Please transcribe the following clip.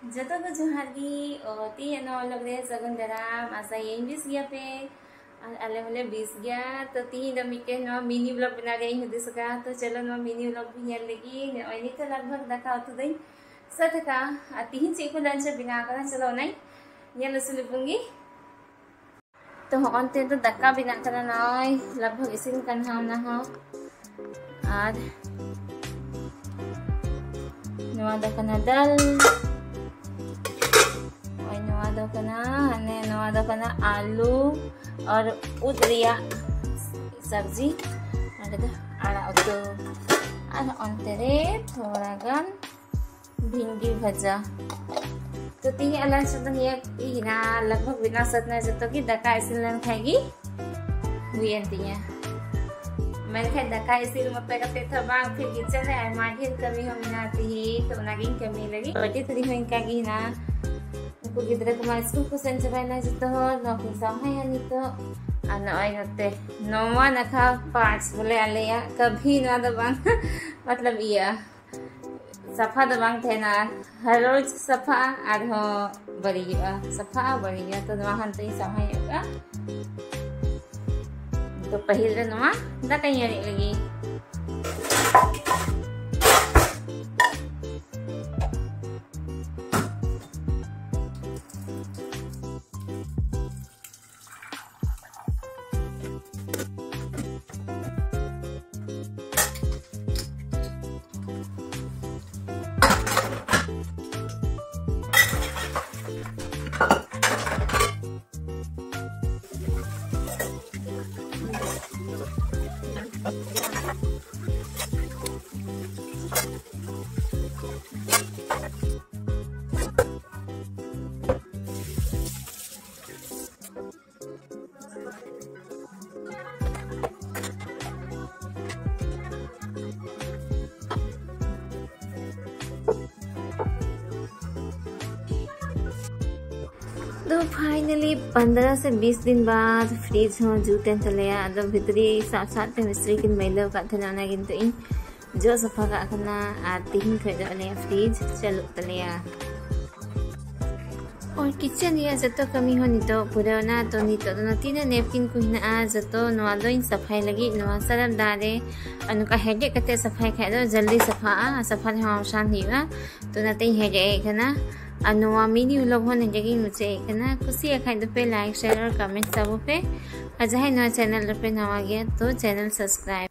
जतो को जोहारी ती नो लग रे सगन दराम आशा ये बीस गया पे आले होले 20 गया तो ती द मिके नो मिनी ब्लॉग बना रे इन दिस का तो चलो नो मिनी ब्लॉग भी नेल लगी ने ओनी तो लगभग दका तो दई सत का ती चे को लंच बिना करा चलो नहीं नेल सुलुंगी तो अंते तो दका बिना करा नय लगभग इसिन कन हम ना हो और नवा दकना दल नवा कना आलू और उदरिया सब्जी आड़ा उतु और अंतरे थोड़ा गन भिंडी भजा तो ती अलग सदन ये ना लगभग बिना सतना जतो की दका इसिन खाएगी हुई अंतिया मैं खाए दका इसिन मत करते था बांग फिर किचन है माढ़िन कमी हम नाती ही तो नागिन कमी लगी बड़ी थोड़ी हो इनका की ना को गिद्रा को स्कूल को सेंड चबाइना जतो नो को समय नितो आना आई नते नोवा नखा पार्ट्स बोले आलेया कभी ना दबांग मतलब ये सफा दबांग थे ना हर रोज सफा आर हो बड़िया सफा बड़िया तो वहां तो समय होगा तो पहले नोवा दकाई लगी तो फाइनली 15 से 20 दिन बाद फ्रिज हो जूते तलेया अदो भितरी साथ मिस्त्री किन मैलो का थना किंतु इन जो सफा का खना आतीन खजले फ्रिज चलो तलेया और किचन या जतो कमी हो नितो पुराना तो नितो तो नतीना नेपकिन को हिना जतो नवा दोइन सफाई लगी नवा सरल दारे अनुका हेडे कते सफाई खादो जल्दी सफा हम शान हिवा तो नते हेडे कना अनुवा मिनी व्लॉग होने जगी मुझे कना खुशी खाई दो पे लाइक शेयर और कमेंट सब पे अजय नवा चैनल पे नवा गया तो चैनल सब्सक्राइब